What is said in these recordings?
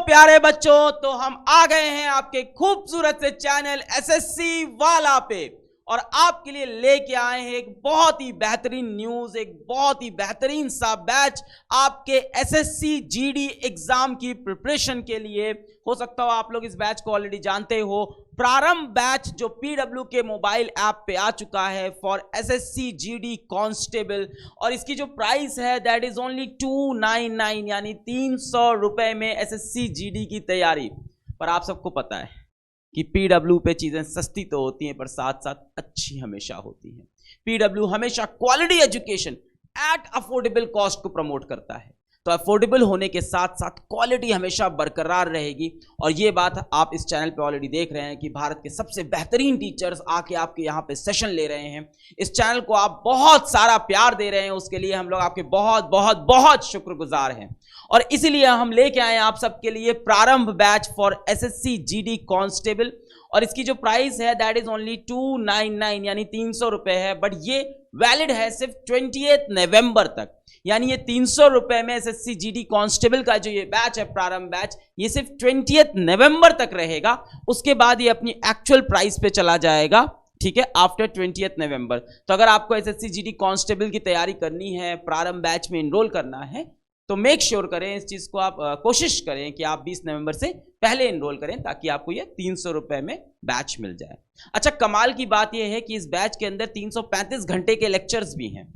प्यारे बच्चों, तो हम आ गए हैं आपके खूबसूरत से चैनल एसएससी वाला पे और आपके लिए लेके आए हैं एक बहुत ही बेहतरीन न्यूज, एक बहुत ही बेहतरीन सा बैच आपके एसएससी जीडी एग्जाम की प्रिपरेशन के लिए। हो सकता हो आप लोग इस बैच को ऑलरेडी जानते हो। प्रारंभ बैच जो पीडब्ल्यू के मोबाइल ऐप पे आ चुका है फॉर एसएससी जीडी कांस्टेबल, और इसकी जो प्राइस है दैट इज ओनली 299 यानी 300 रुपए में एसएससी जीडी की तैयारी। पर आप सबको पता है कि पीडब्ल्यू पे चीजें सस्ती तो होती हैं पर साथ साथ अच्छी हमेशा होती हैं। पीडब्ल्यू हमेशा quality education at affordable cost को प्रमोट करता है, तो अफोर्डेबल होने के साथ साथ क्वालिटी हमेशा बरकरार रहेगी। और ये बात आप इस चैनल पे ऑलरेडी देख रहे हैं कि भारत के सबसे बेहतरीन टीचर्स आके आपके यहाँ पे सेशन ले रहे हैं। इस चैनल को आप बहुत सारा प्यार दे रहे हैं, उसके लिए हम लोग आपके बहुत बहुत बहुत शुक्रगुजार हैं। और इसीलिए हम लेके आए आप सबके लिए Prarambh batch for SSC GD constable, और इसकी जो प्राइस है दैट इज ओनली 299 यानी 300 रुपए है। बट ये वैलिड है सिर्फ 28 नवंबर तक, यानी ये 300 रुपए में एसएससी जीडी कांस्टेबल का जो ये बैच है प्रारंभ बैच, ये सिर्फ 28 नवंबर तक रहेगा। उसके बाद ये अपनी एक्चुअल प्राइस पे चला जाएगा, ठीक है, आफ्टर 28 नवंबर। तो अगर आपको एसएससी जीडी कांस्टेबल की तैयारी करनी है, प्रारंभ बैच में इनरोल करना है, तो मेक श्योर करें इस चीज को, आप कोशिश करें कि आप 20 नवंबर से पहले इनरोल करें ताकि आपको ये 300 रुपए में बैच मिल जाए। अच्छा, कमाल की बात यह है कि इस बैच के अंदर 335 घंटे के लेक्चर्स भी हैं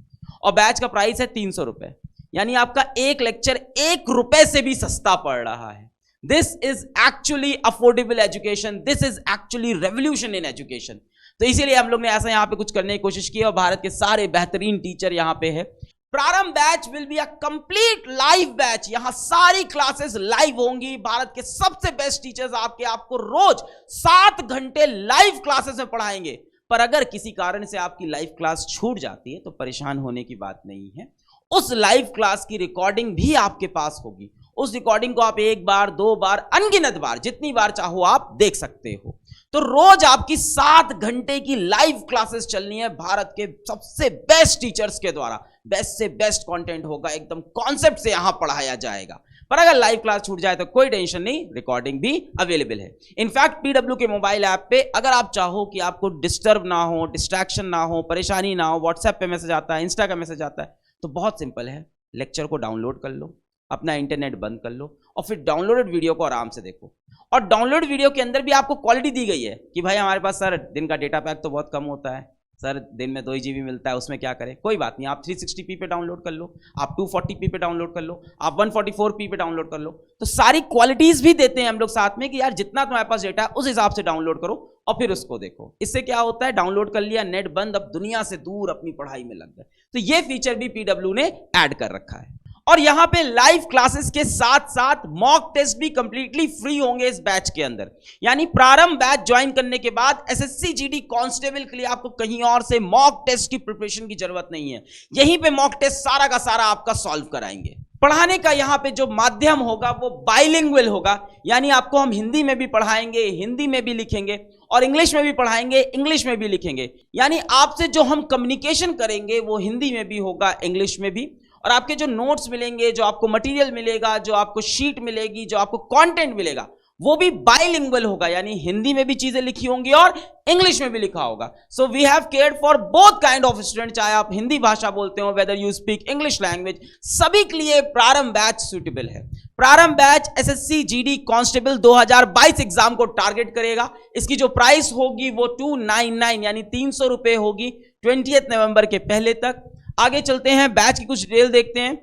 और बैच का प्राइस है 300 रुपए, यानी आपका एक लेक्चर 1 रुपए से भी सस्ता पड़ रहा है। This is actually affordable education, this is actually revolution in education. तो इसीलिए हम लोग ने ऐसा यहाँ पे कुछ करने की कोशिश की और भारत के सारे बेहतरीन टीचर यहाँ पे है। Prarambh batch will be a complete live batch, यहां सारी क्लासेस लाइव होंगी। भारत के सबसे बेस्ट टीचर्स आपको रोज 7 घंटे लाइव क्लासेस में पढ़ाएंगे। पर अगर किसी कारण से आपकी लाइव क्लास छूट जाती है तो परेशान होने की बात नहीं है, उस लाइव क्लास की रिकॉर्डिंग भी आपके पास होगी। उस रिकॉर्डिंग को आप 1 बार 2 बार अनगिनत बार जितनी बार चाहो आप देख सकते हो। तो रोज आपकी 7 घंटे की लाइव क्लासेस चलनी है भारत के सबसे बेस्ट टीचर्स के द्वारा। बेस्ट से बेस्ट कंटेंट होगा, एकदम कॉन्सेप्ट से यहां पढ़ाया जाएगा। पर अगर लाइव क्लास छूट जाए तो कोई टेंशन नहीं, रिकॉर्डिंग भी अवेलेबल है। इनफैक्ट पीडब्ल्यू के मोबाइल ऐप पे अगर आप चाहो कि आपको डिस्टर्ब ना हो, डिस्ट्रैक्शन ना हो, परेशानी ना हो, व्हाट्सएप पे मैसेज आता है, इंस्टा का मैसेज आता है, तो बहुत सिंपल है, लेक्चर को डाउनलोड कर लो, अपना इंटरनेट बंद कर लो और फिर डाउनलोडेड वीडियो को आराम से देखो। और डाउनलोड वीडियो के अंदर भी आपको क्वालिटी दी गई है कि भाई हमारे पास सर दिन का डेटा पैक तो बहुत कम होता है, सर दिन में 2 GB मिलता है, उसमें क्या करें। कोई बात नहीं, आप 360p पे डाउनलोड कर लो, आप 240p पे डाउनलोड कर लो, आप 144p पे डाउनलोड कर लो। तो सारी क्वालिटीज भी देते हैं हम लोग साथ में कि यार जितना तुम्हारे पास डेटा है उस हिसाब से डाउनलोड करो और फिर उसको देखो। इससे क्या होता है, डाउनलोड कर लिया, नेट बंद, अब दुनिया से दूर अपनी पढ़ाई में लग गए। तो ये फीचर भी पीडब्ल्यू ने ऐड कर रखा है। और यहां पे लाइव क्लासेस के साथ साथ मॉक टेस्ट भी कंप्लीटली फ्री होंगे इस बैच के अंदर। यानी प्रारंभ बैच ज्वाइन करने के बाद एसएससी जीडी कांस्टेबल के लिए आपको कहीं और से मॉक टेस्ट की प्रिपरेशन की जरूरत नहीं है, यहीं पे मॉक टेस्ट सारा का सारा आपका सॉल्व कराएंगे। पढ़ाने का यहां पे जो माध्यम होगा वो बाइलिंगुअल होगा, यानी आपको हम हिंदी में भी पढ़ाएंगे, हिंदी में भी लिखेंगे, और इंग्लिश में भी पढ़ाएंगे, इंग्लिश में भी लिखेंगे। यानी आपसे जो हम कम्युनिकेशन करेंगे वो हिंदी में भी होगा, इंग्लिश में भी। और आपके जो नोट्स मिलेंगे, जो आपको मटेरियल मिलेगा, जो आपको शीट मिलेगी, जो आपको कंटेंट मिलेगा, वो भी बाइलिंगुअल होगा, यानी हिंदी में भी चीजें लिखी होंगी और इंग्लिश में भी लिखा होगा। So we have cared for both kind of student, चाहे आप हिंदी भाषा बोलते हो, whether you speak English language, सभी के लिए प्रारंभ बैच सुटेबल है। Prarambh batch SSC GD constable 2022 exam को टारगेट करेगा। इसकी जो प्राइस होगी वो 299 यानी 300 रुपए होगी 28 नवंबर के पहले तक। आगे चलते हैं, बैच की कुछ डिटेल देखते हैं।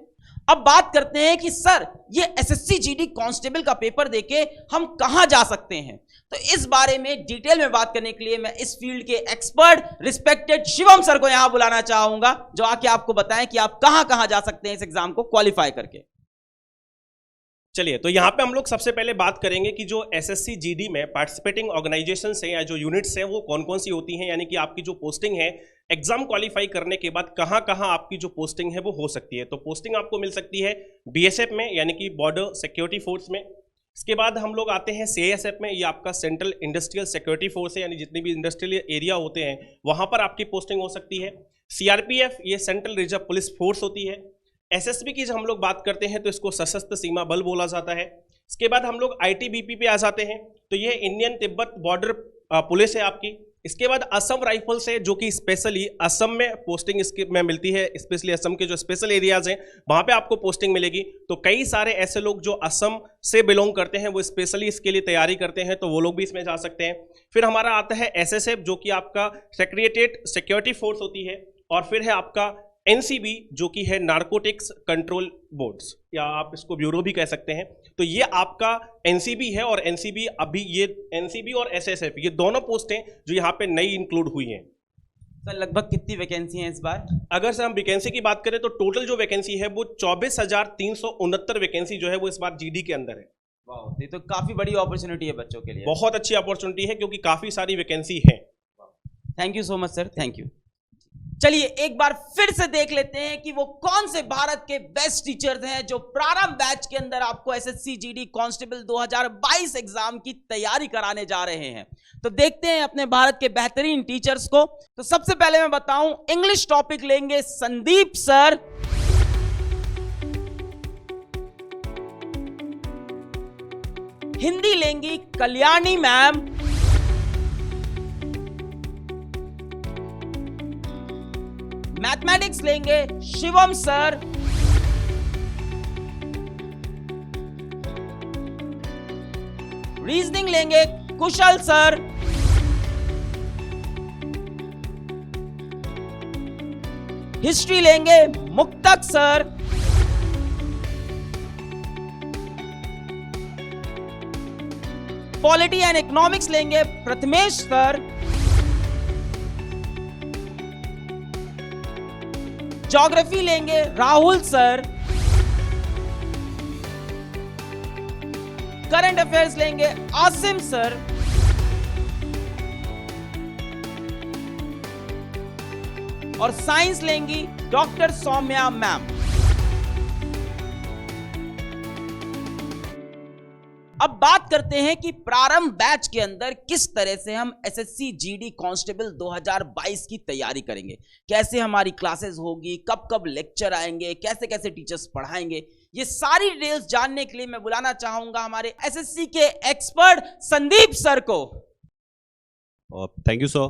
अब बात करते हैं कि सर ये एसएससी जीडी कांस्टेबल का पेपर देके हम कहां जा सकते हैं। तो इस बारे में डिटेल में बात करने के लिए मैं इस फील्ड के एक्सपर्ट रिस्पेक्टेड शिवम सर को यहां बुलाना चाहूंगा, जो आके आपको बताएं कि आप कहां कहां जा सकते हैं इस एग्जाम को क्वालिफाई करके। चलिए, तो यहाँ पे हम लोग सबसे पहले बात करेंगे कि जो एसएससी जीडी में पार्टिसिपेटिंग ऑर्गेनाइजेशंस हैं या जो यूनिट्स हैं वो कौन कौन सी होती हैं, यानी कि आपकी जो पोस्टिंग है एग्जाम क्वालिफाई करने के बाद कहाँ कहाँ आपकी जो पोस्टिंग है वो हो सकती है। तो पोस्टिंग आपको मिल सकती है बीएसएफ में, यानी कि बॉर्डर सिक्योरिटी फोर्स में। इसके बाद हम लोग आते हैं सीआईएसएफ में, ये आपका सेंट्रल इंडस्ट्रियल सिक्योरिटी फोर्स है, यानी जितने भी इंडस्ट्रियल एरिया होते हैं वहाँ पर आपकी पोस्टिंग हो सकती है। सीआरपीएफ, ये सेंट्रल रिजर्व पुलिस फोर्स होती है। एसएसबी की जब हम लोग बात करते हैं तो इसको सशस्त्र सीमा बल बोला जाता है। इसके बाद हम लोग आईटीबीपी पे आ जाते हैं, तो ये इंडियन तिब्बत बॉर्डर पुलिस है आपकी। इसके बाद असम राइफल्स है, जो कि स्पेशली असम में पोस्टिंग इसके में मिलती है, स्पेशली असम के जो स्पेशल एरियाज हैं वहां पे आपको पोस्टिंग मिलेगी। तो कई सारे ऐसे लोग जो असम से बिलोंग करते हैं वो स्पेशली इसके लिए तैयारी करते हैं, तो वो लोग भी इसमें जा सकते हैं। फिर हमारा आता है एसएसएफ, जो कि आपका सेक्रेटेरिएट सिक्योरिटी फोर्स होती है। और फिर है आपका एनसीबी, जो कि है नारकोटिक्स कंट्रोल बोर्ड्स, या आप इसको ब्यूरो भी कह सकते हैं। तो ये आपका एनसीबी है, और एनसीबी अभी ये एनसीबी और एसएसएफ ये दोनों पोस्ट हैं जो यहाँ पे नई इंक्लूड हुई हैं। सर लगभग कितनी वैकेंसी हैं इस बार? अगर सर हम वैकेंसी की बात करें तो टोटल जो वैकेंसी है वो 24,369 वैकेंसी जो है वो इस बार जीडी के अंदर है। वाह, ये तो काफी बड़ी अपॉर्चुनिटी है बच्चों के लिए। बहुत अच्छी अपॉर्चुनिटी है क्योंकि काफी सारी वैकेंसी है। Thank you so much sir, thank you. चलिए एक बार फिर से देख लेते हैं कि वो कौन से भारत के बेस्ट टीचर्स हैं जो प्रारंभ बैच के अंदर आपको एसएससी जीडी कांस्टेबल 2022 एग्जाम की तैयारी कराने जा रहे हैं। तो देखते हैं अपने भारत के बेहतरीन टीचर्स को। तो सबसे पहले मैं बताऊं, इंग्लिश टॉपिक लेंगे संदीप सर। हिंदी लेंगी कल्याणी मैम। मैथमेटिक्स लेंगे शिवम सर। रीजनिंग लेंगे कुशल सर। हिस्ट्री लेंगे मुक्तक सर। पॉलिटी एंड इकोनॉमिक्स लेंगे प्रथमेश सर। ज्योग्राफी लेंगे राहुल सर। करंट अफेयर्स लेंगे आसिम सर। और साइंस लेंगी डॉक्टर सौम्या मैम। अब बात करते हैं कि प्रारंभ बैच के अंदर किस तरह से हम एसएससी जीडी कांस्टेबल 2022 की तैयारी करेंगे, कैसे हमारी क्लासेस होगी, कब कब लेक्चर आएंगे, कैसे कैसे टीचर्स पढ़ाएंगे, ये सारी डिटेल्स जानने के लिए मैं बुलाना चाहूंगा हमारे एसएससी के एक्सपर्ट संदीप सर को। Thank you sir.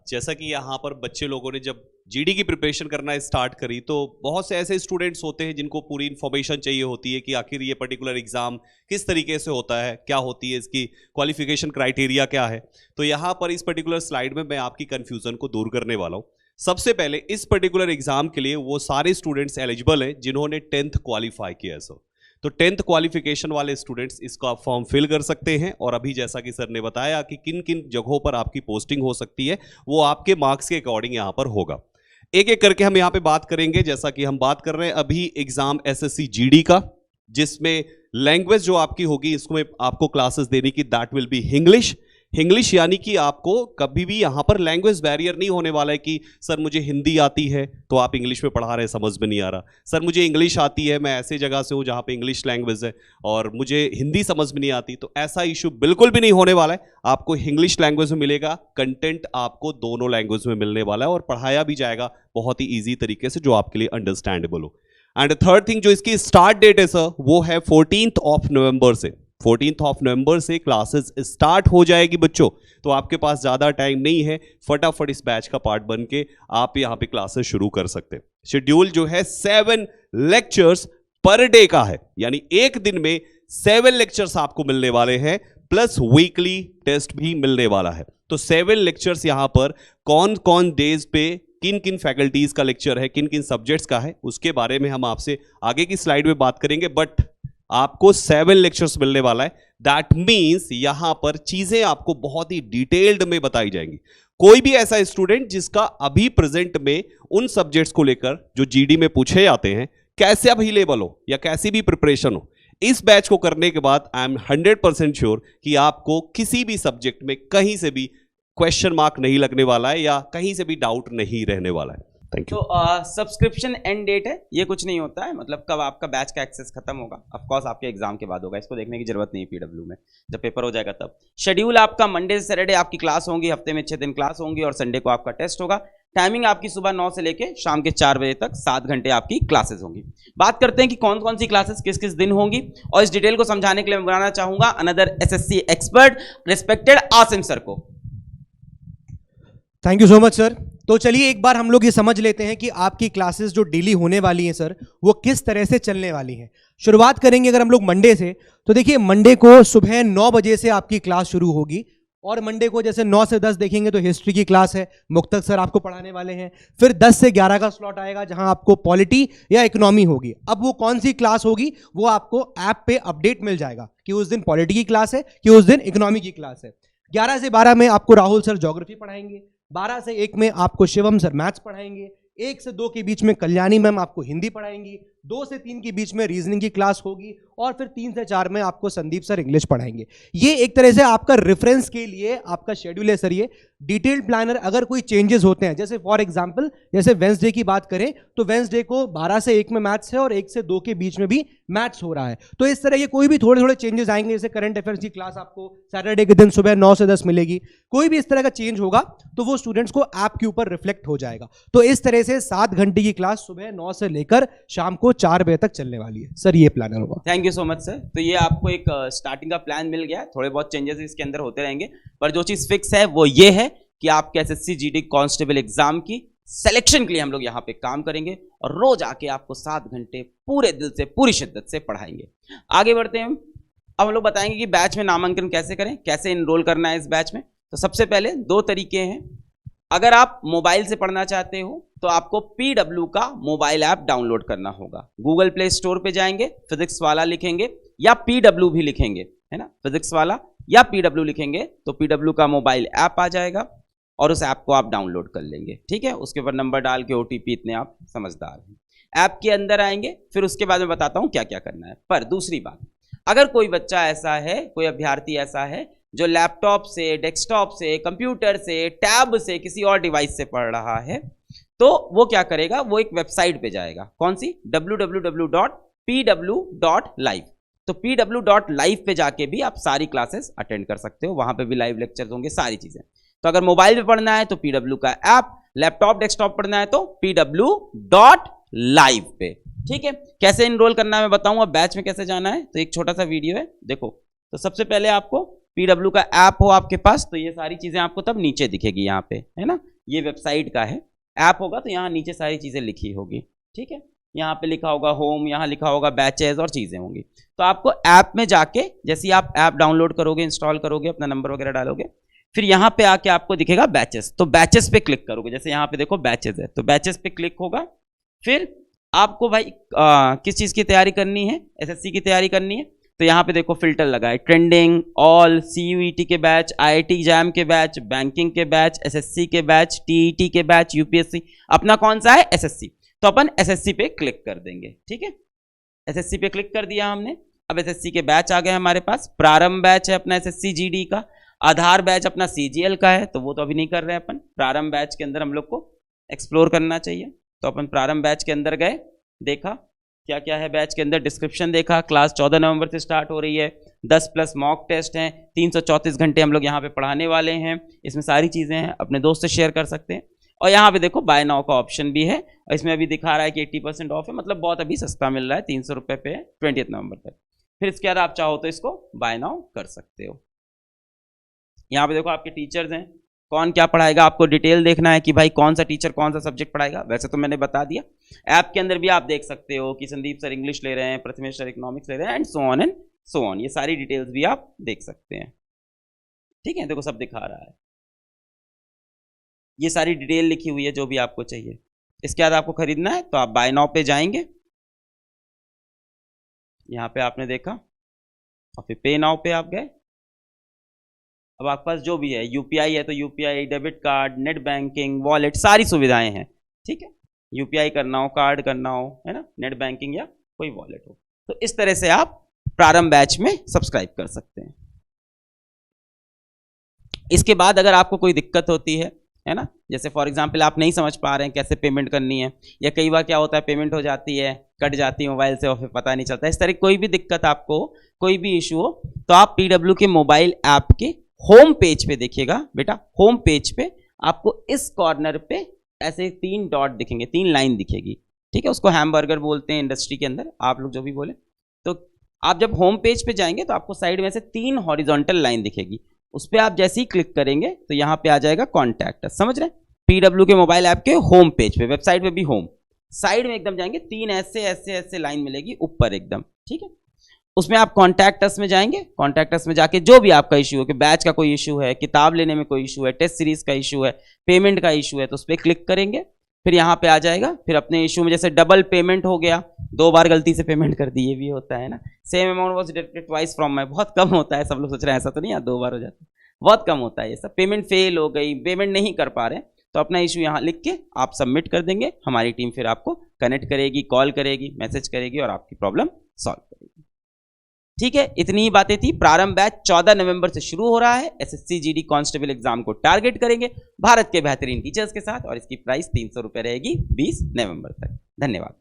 जैसा कि यहाँ पर बच्चे लोगों ने जब जीडी की प्रिपरेशन करना स्टार्ट करी तो बहुत से ऐसे स्टूडेंट्स होते हैं जिनको पूरी इन्फॉर्मेशन चाहिए होती है कि आखिर ये पर्टिकुलर एग्जाम किस तरीके से होता है, क्या होती है इसकी क्वालिफिकेशन क्राइटेरिया क्या है। तो यहाँ पर इस पर्टिकुलर स्लाइड में मैं आपकी कन्फ्यूजन को दूर करने वाला हूँ। सबसे पहले इस पर्टिकुलर एग्जाम के लिए वो सारे स्टूडेंट्स एलिजिबल हैं जिन्होंने 10th क्वालिफाई किया है सर। तो 10th क्वालिफिकेशन वाले स्टूडेंट्स इसका फॉर्म फिल कर सकते हैं। और अभी जैसा कि सर ने बताया कि किन किन जगहों पर आपकी पोस्टिंग हो सकती है वो आपके मार्क्स के अकॉर्डिंग यहाँ पर होगा। एक एक करके हम यहाँ पे बात करेंगे। जैसा कि हम बात कर रहे हैं अभी एग्जाम एसएससी जीडी का, जिसमें लैंग्वेज जो आपकी होगी इसमें आपको क्लासेस देने की दैट विल बी इंग्लिश, यानी कि आपको कभी भी यहाँ पर लैंग्वेज बैरियर नहीं होने वाला है कि सर मुझे हिंदी आती है तो आप इंग्लिश में पढ़ा रहे हैं, समझ में नहीं आ रहा। सर मुझे इंग्लिश आती है, मैं ऐसे जगह से हूँ जहाँ पे इंग्लिश लैंग्वेज है और मुझे हिंदी समझ में नहीं आती, तो ऐसा इशू बिल्कुल भी नहीं होने वाला है। आपको इंग्लिश लैंग्वेज में मिलेगा, कंटेंट आपको दोनों लैंग्वेज में मिलने वाला है और पढ़ाया भी जाएगा बहुत ही ईजी तरीके से जो आपके लिए अंडरस्टैंडेबल हो। एंड थर्ड थिंग, जो इसकी स्टार्ट डेट है सर वो है 14th नवंबर से। 14th नवंबर से क्लासेस स्टार्ट हो जाएगी बच्चों। तो आपके पास ज़्यादा टाइम नहीं है, फटाफट इस बैच का पार्ट बन के आप यहाँ पे क्लासेस शुरू कर सकते हैं। शेड्यूल जो है 7 लेक्चर्स पर डे का है, यानी एक दिन में 7 लेक्चर्स आपको मिलने वाले हैं, प्लस वीकली टेस्ट भी मिलने वाला है। तो 7 लेक्चर्स यहाँ पर कौन कौन डेज पे किन किन फैकल्टीज का लेक्चर है, किन किन सब्जेक्ट्स का है, उसके बारे में हम आपसे आगे की स्लाइड में बात करेंगे। बट आपको 7 लेक्चर्स मिलने वाला है। दैट मीन्स यहां पर चीजें आपको बहुत ही डिटेल्ड में बताई जाएंगी। कोई भी ऐसा स्टूडेंट जिसका अभी प्रेजेंट में उन सब्जेक्ट्स को लेकर जो जीडी में पूछे जाते हैं कैसे भी लेवल हो या कैसी भी प्रिपरेशन हो, इस बैच को करने के बाद आई एम 100% श्योर कि आपको किसी भी सब्जेक्ट में कहीं से भी क्वेश्चन मार्क नहीं लगने वाला है या कहीं से भी डाउट नहीं रहने वाला है। Thank you. तो सब्सक्रिप्शन एंड डेट है, ये कुछ नहीं होता है, मतलब कब आपका बैच का एक्सेस खत्म होगा, ऑफ कोर्स आपके एग्जाम के बाद होगा, इसको देखने की जरूरत नहीं है पीडब्ल्यू में, जब पेपर हो जाएगा तब। शेड्यूल आपका मंडे से सैटरडे आपकी क्लास होंगी, हफ्ते में 6 दिन क्लास होंगी और संडे को आपका टेस्ट होगा। टाइमिंग आपकी सुबह 9 से लेके शाम के 4 बजे तक 7 घंटे आपकी क्लासेस होंगी। बात करते हैं कि कौन कौन सी क्लासेस किस किस दिन होंगी, और इस डिटेल को समझाने के लिए मैं बुलाना चाहूंगा another SSC expert respected Asim sir को। Thank you so much sir. तो चलिए एक बार हम लोग ये समझ लेते हैं कि आपकी क्लासेस जो डेली होने वाली हैं सर, वो किस तरह से चलने वाली हैं। शुरुआत करेंगे अगर हम लोग मंडे से, तो देखिए मंडे को सुबह 9 बजे से आपकी क्लास शुरू होगी, और मंडे को जैसे 9 से 10 देखेंगे तो हिस्ट्री की क्लास है, मुक्तक सर आपको पढ़ाने वाले हैं। फिर 10 से 11 का स्लॉट आएगा जहां आपको पॉलिटी या इकोनॉमी होगी। अब वो कौन सी क्लास होगी वो आपको ऐप पे अपडेट मिल जाएगा कि उस दिन पॉलिटी की क्लास है कि उस दिन इकोनॉमी की क्लास है। 11 से 12 में आपको राहुल सर ज्योग्राफी पढ़ाएंगे, 12 से 1 में आपको शिवम सर मैथ्स पढ़ाएंगे, 1 से 2 के बीच में कल्याणी मैम आपको हिंदी पढ़ाएंगी, 2 से 3 के बीच में रीजनिंग की क्लास होगी, और फिर 3 से 4 में आपको संदीप सर इंग्लिश पढ़ाएंगे। ये एक तरह से आपका रेफरेंस के लिए आपका शेड्यूल है सर। ये डिटेल्ड प्लानर अगर कोई चेंजेस होते हैं, जैसे फॉर एग्जांपल जैसे वेंसडे की बात करें तो वेंसडे को 12 से 1 में मैथ्स है और 1 से 2 के बीच में भी मैथ्स हो रहा है, तो इस तरह ये कोई भी थोड़े थोड़े चेंजेस आएंगे। जैसे करंट अफेयर्स की क्लास आपको सैटरडे के दिन सुबह 9 से 10 मिलेगी, कोई भी इस तरह का चेंज होगा तो वो स्टूडेंट्स को ऐप के ऊपर रिफ्लेक्ट हो जाएगा। तो इस तरह से 7 घंटे की क्लास सुबह 9 से लेकर शाम को 4 बजे तक चलने वाली है सर। ये प्लानर होगा। Thank you so much sir. तो ये आपको एक स्टार्टिंग का प्लान मिल गया है, थोड़े बहुत चेंजेस इसके अंदर होते रहेंगे, पर जो चीज फिक्स है वो ये है कि आपके एसएससी जीडी कांस्टेबल एग्जाम की सिलेक्शन के लिए हम लोग यहाँ पे काम करेंगे, और रोज आके आपको 7 घंटे पूरे दिल से पूरी शिद्दत से पढ़ाएंगे। आगे बढ़ते हैं, अब हम लोग बताएंगे कि बैच में नामांकन कैसे करें, कैसे इनरोल करना है इस बैच में। तो सबसे पहले 2 तरीके हैं। अगर आप मोबाइल से पढ़ना चाहते हो तो आपको PW का मोबाइल ऐप डाउनलोड करना होगा। गूगल प्ले स्टोर पे जाएंगे, फिजिक्स वाला लिखेंगे या PW भी लिखेंगे, है ना, फिजिक्स वाला या PW लिखेंगे तो PW का मोबाइल ऐप आ जाएगा, और उस ऐप को आप डाउनलोड कर लेंगे। ठीक है, उसके ऊपर नंबर डाल के OTP, इतने आप समझदार हैं। ऐप के अंदर आएंगे, फिर उसके बाद मैं बताता हूं क्या क्या करना है। पर दूसरी बात, अगर कोई बच्चा ऐसा है, कोई अभ्यर्थी ऐसा है जो लैपटॉप से, डेस्कटॉप से, कंप्यूटर से, टैब से, किसी और डिवाइस से पढ़ रहा है, तो वो क्या करेगा, वो एक वेबसाइट पे जाएगा। कौन सी? www.pw.live। तो pw.live पे जाके भी आप सारी क्लासेस अटेंड कर सकते हो, वहां पे भी लाइव लेक्चर्स होंगे, सारी चीजें। तो अगर मोबाइल पे पढ़ना है तो PW का ऐप, लैपटॉप डेस्कटॉप पढ़ना है तो pw.live पे। ठीक है, कैसे इनरोल करना है मैं बताऊंगा, बैच में कैसे जाना है तो एक छोटा सा वीडियो है, देखो। तो सबसे पहले आपको PW का ऐप हो आपके पास तो ये सारी चीजें आपको तब नीचे दिखेगी, यहाँ पे है ना, ये वेबसाइट का है। ऐप होगा तो यहाँ नीचे सारी चीजें लिखी होगी। ठीक है, यहाँ पे लिखा होगा होम, यहाँ लिखा होगा बैचेस और चीजें होंगी। तो आपको ऐप में जाके, जैसे आप ऐप डाउनलोड करोगे, इंस्टॉल करोगे, अपना नंबर वगैरह डालोगे, फिर यहाँ पे आके आपको दिखेगा बैचेस, तो बैचेस पे क्लिक करोगे। जैसे यहाँ पे देखो बैचेस है, तो बैचेस पे क्लिक होगा। फिर आपको भाई किस चीज की तैयारी करनी है, एसएससी की तैयारी करनी है, तो यहाँ पे देखो फिल्टर लगा है, ट्रेंडिंग, ऑल, CUET के बैच, IIT एग्जाम के बैच, बैंकिंग के बैच, SSC के बैच, TET के बैच, UPSC। अपना कौन सा है? SSC। तो अपन SSC पे क्लिक कर देंगे। ठीक है, SSC पे क्लिक कर दिया हमने। अब SSC के बैच आ गए हमारे पास। प्रारंभ बैच है अपना SSC GD का, आधार बैच अपना CGL का है, तो वो तो अभी नहीं कर रहे हैं अपन। प्रारंभ बैच के अंदर हम लोग को एक्सप्लोर करना चाहिए, तो अपन प्रारंभ बैच के अंदर गए, देखा क्या क्या है बैच के अंदर, डिस्क्रिप्शन देखा, क्लास 14 नवंबर से स्टार्ट हो रही है, 10 प्लस मॉक टेस्ट हैं, 334 घंटे हम लोग यहाँ पे पढ़ाने वाले हैं, इसमें सारी चीज़ें हैं, अपने दोस्त से शेयर कर सकते हैं। और यहाँ पे देखो बाय नाउ का ऑप्शन भी है, और इसमें अभी दिखा रहा है कि 80% ऑफ है, मतलब बहुत अभी सस्ता मिल रहा है, 300 रुपये पे 20 नवंबर तक। फिर इसके बाद आप चाहो तो इसको बाय नाउ कर सकते हो। यहाँ पे देखो आपके टीचर्स हैं, कौन क्या पढ़ाएगा, आपको डिटेल देखना है कि भाई कौन सा टीचर कौन सा सब्जेक्ट पढ़ाएगा, वैसे तो मैंने बता दिया। ऐप के अंदर भी आप देख सकते हो कि संदीप सर इंग्लिश ले रहे हैं, प्रथमेश सर इकोनॉमिक्स ले रहे हैं, एंड सो ऑन, ये सारी डिटेल्स भी आप देख सकते हैं। ठीक है, देखो सब दिखा रहा है, ये सारी डिटेल लिखी हुई है जो भी आपको चाहिए। इसके बाद आपको खरीदना है तो आप बाय नाउ पे जाएंगे, यहाँ पे आपने देखा, और फिर पे नाउ पे आप गए। अब आपके पास जो भी है, UPI है तो UPI, debit card, net banking, wallet, सारी सुविधाएं हैं। ठीक है, UPI करना हो, कार्ड करना हो, है ना, नेट बैंकिंग या कोई वॉलेट हो, तो इस तरह से आप प्रारंभ बैच में सब्सक्राइब कर सकते हैं। इसके बाद अगर आपको कोई दिक्कत होती है ना, जैसे फॉर एग्जांपल आप नहीं समझ पा रहे हैं कैसे पेमेंट करनी है, या कई बार क्या होता है पेमेंट हो जाती है, कट जाती है मोबाइल से और फिर पता नहीं चलता, इस तरह कोई भी दिक्कत आपको, कोई भी इशू हो, तो आप PW के मोबाइल ऐप के होम पेज पे देखिएगा बेटा, होम पेज पे आपको इस कॉर्नर पे ऐसे 3 डॉट दिखेंगे, 3 लाइन दिखेगी, ठीक है, उसको हैमबर्गर बोलते हैं इंडस्ट्री के अंदर, आप लोग जो भी बोले। तो आप जब होम पेज पे जाएंगे तो आपको साइड में से 3 हॉरिजॉन्टल लाइन दिखेगी, उस पर आप जैसे ही क्लिक करेंगे तो यहाँ पे आ जाएगा कॉन्टैक्ट, समझ रहे हैं? PW के मोबाइल ऐप के होम पेज पे, वेबसाइट पे भी होम, साइड में एकदम जाएंगे, 3 ऐसे ऐसे ऐसे लाइन मिलेगी ऊपर एकदम, ठीक है। उसमें आप कॉन्टैक्ट अस में जाएंगे, कॉन्टैक्ट अस में जाके जो भी आपका इशू हो, कि बैच का कोई इशू है, किताब लेने में कोई इशू है, टेस्ट सीरीज का इशू है, पेमेंट का इशू है, तो उस पर क्लिक करेंगे, फिर यहाँ पे आ जाएगा। फिर अपने इशू में जैसे डबल पेमेंट हो गया, 2 बार गलती से पेमेंट कर दी, ये भी होता है ना, same amount was deducted twice from my, बहुत कम होता है, सब लोग सोच रहे हैं ऐसा तो नहीं है 2 बार हो जाता है, बहुत कम होता है ये सब। पेमेंट फेल हो गई, पेमेंट नहीं कर पा रहे, तो अपना इशू यहाँ लिख के आप सबमिट कर देंगे, हमारी टीम फिर आपको कनेक्ट करेगी, कॉल करेगी, मैसेज करेगी और आपकी प्रॉब्लम सॉल्व करेगी, ठीक है। इतनी ही बातें थी। प्रारंभ बैच 14 नवंबर से शुरू हो रहा है। SSC GD कांस्टेबल एग्जाम को टारगेट करेंगे भारत के बेहतरीन टीचर्स के साथ, और इसकी प्राइस 300 रुपये रहेगी 20 नवंबर तक। धन्यवाद।